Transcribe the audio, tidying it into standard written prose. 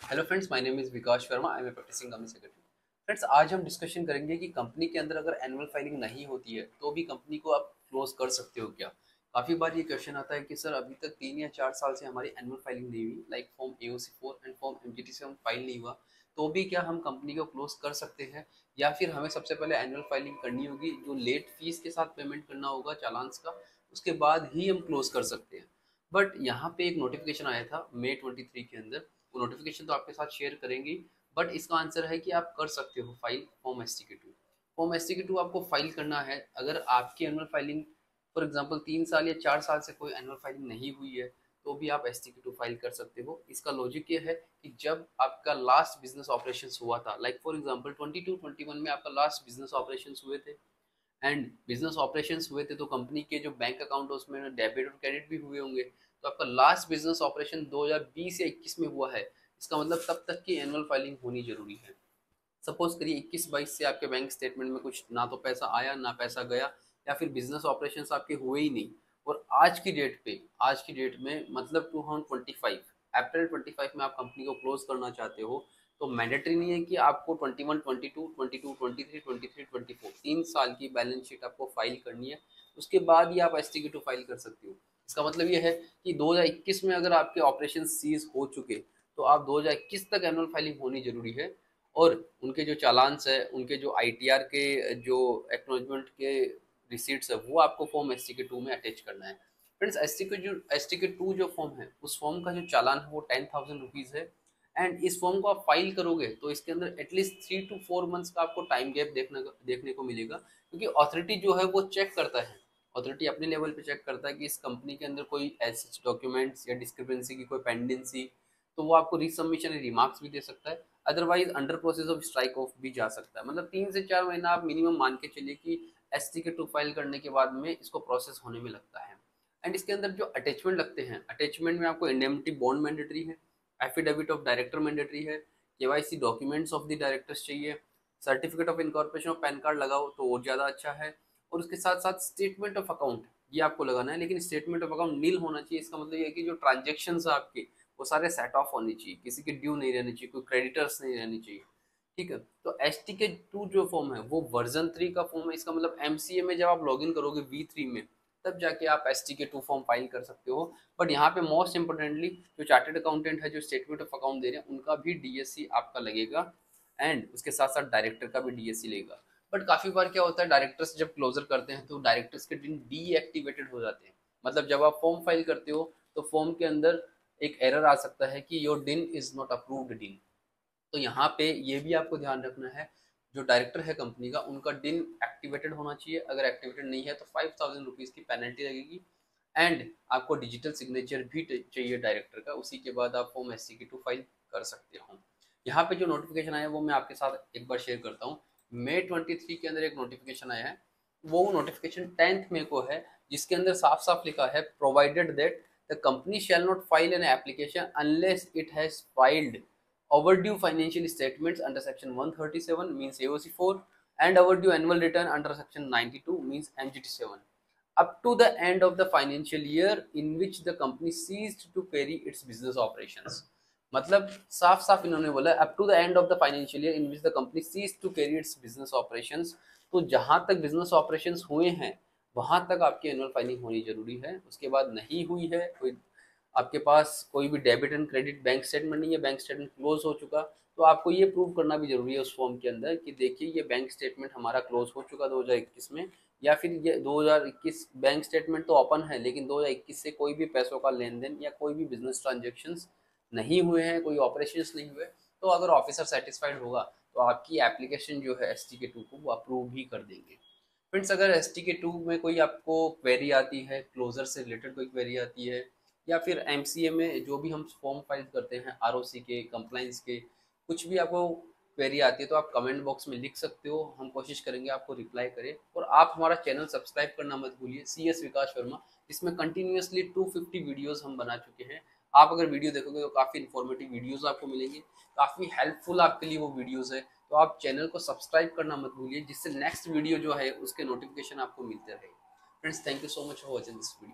Hello friends, my name is Vikas Verma. I am a practising company secretary. Friends, आज हम discussion करेंगे कि company के अंदर अगर एनुअल फाइलिंग नहीं होती है तो भी कंपनी को आप क्लोज कर सकते हो क्या। काफ़ी बार ये क्वेश्चन आता है कि सर अभी तक 3 या 4 साल से हमारी एनुअल फाइलिंग नहीं हुई, like form AOC4 and form MGT7 file नहीं हुआ, तो भी क्या हम कंपनी को क्लोज कर सकते हैं, या फिर हमें सबसे पहले एनुअल फाइलिंग करनी होगी, जो लेट फीस के साथ पेमेंट करना होगा चालान्स का, उसके बाद ही हम क्लोज कर सकते हैं। बट यहाँ पे एक नोटिफिकेशन आया था May 23 के अंदर। वो नोटिफिकेशन तो आपके साथ शेयर करेंगे, बट इसका आंसर है कि आप कर सकते हो file form STK2। Form STK2 आपको फाइल करना है अगर आपकी एनुअल फाइलिंग फॉर एग्जांपल 3 साल या 4 साल से कोई एनुअल फाइलिंग नहीं हुई है, तो भी आप STK2 फाइल कर सकते हो। इसका लॉजिक ये है कि जब आपका लास्ट बिजनेस ऑपरेशन हुआ था, लाइक फॉर एग्जाम्पल 22-21 में आपका लास्ट बिजनेस ऑपरेशन हुए थे, एंड बिजनेस ऑपरेशंस हुए थे तो कंपनी के जो बैंक अकाउंट है उसमें डेबिट और क्रेडिट भी हुए होंगे। तो आपका लास्ट बिजनेस ऑपरेशन 2020 या 21 में हुआ है, इसका मतलब तब तक की एनुअल फाइलिंग होनी जरूरी है। सपोज करिए 21-22 से आपके बैंक स्टेटमेंट में कुछ ना तो पैसा आया ना पैसा गया, या फिर बिजनेस ऑपरेशंस आपके हुए ही नहीं, और आज की डेट में मतलब 2025 अप्रैल 25 में आप कंपनी को क्लोज करना चाहते हो, तो मैंडेटरी नहीं है कि आपको 21, 22, 22, 23, 23, 24 3 साल की बैलेंस शीट आपको फाइल करनी है। उसके बाद ही आप STK2 फाइल कर सकते हो। इसका मतलब ये है कि 2021 में अगर आपके ऑपरेशन सीज हो चुके, तो आप 2021 तक एनुअल फाइलिंग होनी जरूरी है। और उनके जो चालान्स है, उनके जो ITR के जो एक्नॉलेजमेंट के रिसीट्स है, वो आपको फॉर्म STK2 में अटैच करना है। फ्रेंड्स, STK2 जो फॉर्म है, उस फॉर्म का जो चालान है वो 10,000 रुपीज़ है। एंड इस फॉर्म को आप फाइल करोगे तो इसके अंदर एटलीस्ट 3 to 4 मंथ्स का आपको टाइम गैप देखने को मिलेगा, क्योंकि अथॉरिटी जो है वो चेक करता है। अथॉरिटी अपने लेवल पे चेक करता है कि इस कंपनी के अंदर कोई ऐसे डॉक्यूमेंट्स या डिस्क्रिपेंसी की कोई पेंडेंसी, तो वो आपको रीसबमिशन रिमार्क्स भी दे सकता है। Otherwise under process of strike off भी जा सकता है। मतलब 3 से 4 महीना आप मिनिमम मान के चलिए कि STK2 फाइल करने के बाद में इसको प्रोसेस होने में लगता है। एंड इसके अंदर जो अटैचमेंट लगते हैं, अटैचमेंट में आपको इंडेमनिटी बॉन्ड मैंडेटरी है, एफिडेविट ऑफ डायरेक्टर मैंडेटरी है, KYC documents of the directors चाहिए, सर्टिफिकेट ऑफ इनकॉर्पोरेशन और पैन कार्ड लगाओ तो और ज़्यादा अच्छा है। और उसके साथ साथ स्टेटमेंट ऑफ अकाउंट ये आपको लगाना है, लेकिन स्टेटमेंट ऑफ अकाउंट नील होना चाहिए। इसका मतलब ये है कि जो ट्रांजेक्शन है आपके, वो सारे सेट ऑफ होने चाहिए, किसी के ड्यू नहीं रहने चाहिए, कोई क्रेडिटर्स नहीं रहने चाहिए। ठीक है, तो STK2 जो फॉर्म है वो वर्जन 3 का फॉर्म है। इसका मतलब MCA में जब आप लॉगिन करोगे V3 में, तब जाके आप STK2 फॉर्म फाइल कर सकते हो। बट यहाँ पे मोस्ट इंपोर्टेंटली जो चार्टेड अकाउंटेंट है, जो स्टेटमेंट ऑफ अकाउंट दे रहे हैं, उनका भी DSC आपका लगेगा, एंड उसके साथ साथ डायरेक्टर का भी DSC लगेगा। बट काफी बार क्या होता है, डायरेक्टर्स जब क्लोजर करते हैं तो डायरेक्टर्स के दिन डीएक्टिवेटेड हो जाते हैं। मतलब जब आप फॉर्म फाइल करते हो तो फॉर्म के अंदर एक एरर आ सकता है कि योर डिन इज नॉट अप्रूव्ड डिन। तो यहाँ पे ये भी आपको ध्यान रखना है, जो डायरेक्टर है कंपनी का, उनका डिन एक्टिवेटेड होना चाहिए। अगर एक्टिवेटेड नहीं है तो 5,000 रुपीज़ की पेनल्टी लगेगी। एंड आपको डिजिटल सिग्नेचर भी चाहिए डायरेक्टर का, उसी के बाद आप फॉर्म STK2 फाइल कर सकते हो। यहाँ पे जो नोटिफिकेशन आया है वो मैं आपके साथ एक बार शेयर करता हूँ। May 23 के अंदर एक नोटिफिकेशन आया है, वो नोटिफिकेशन 10 मई को है, जिसके अंदर साफ साफ लिखा है, provided that the company shall not file an application unless it has filed overdue financial statements under section 137 means AOC4 and overdue annual return under section 92 means MGT7 up to the end of the financial year in which the company ceased to carry its business operations। मतलब साफ साफ इन्होंने बोला up to the end of the financial year in which the company ceases to carry its business operations. तो जहां तक business operations हुए हैं वहां तक आपकी एनुअल फाइलिंग होनी जरूरी है। उसके बाद नहीं हुई है, कोई आपके पास कोई भी debit and credit bank statement नहीं है, बैंक स्टेटमेंट क्लोज हो चुका, तो आपको ये प्रूव करना भी जरूरी है उस फॉर्म के अंदर कि देखिए ये बैंक स्टेटमेंट हमारा क्लोज हो चुका 2021 में, या फिर ये 2021 बैंक स्टेटमेंट तो ओपन है लेकिन 2021 से कोई भी पैसों का लेन देन या कोई भी बिजनेस ट्रांजेक्शन्स नहीं हुए हैं, कोई ऑपरेशंस नहीं हुए। तो अगर ऑफिसर सेटिस्फाइड होगा तो आपकी एप्लीकेशन जो है STK2 को वो अप्रूव भी कर देंगे। फ्रेंड्स, अगर STK2 में कोई आपको क्वेरी आती है, क्लोजर से रिलेटेड कोई क्वेरी आती है, या फिर MCA में जो भी हम फॉर्म फाइल करते हैं ROC के, कंप्लाइंस के, कुछ भी आपको क्वेरी आती है तो आप कमेंट बॉक्स में लिख सकते हो। हम कोशिश करेंगे आपको रिप्लाई करें। और आप हमारा चैनल सब्सक्राइब करना मत भूलिए, CS विकास वर्मा। इसमें कंटिन्यूसली 250 वीडियोस हम बना चुके हैं। आप अगर वीडियो देखोगे तो काफ़ी इन्फॉर्मेटिव वीडियोस आपको मिलेंगे, काफ़ी हेल्पफुल आपके लिए वो वीडियोस है। तो आप चैनल को सब्सक्राइब करना मत भूलिए, जिससे नेक्स्ट वीडियो जो है उसके नोटिफिकेशन आपको मिलते रहे। Friends, thank you so much for watching this video.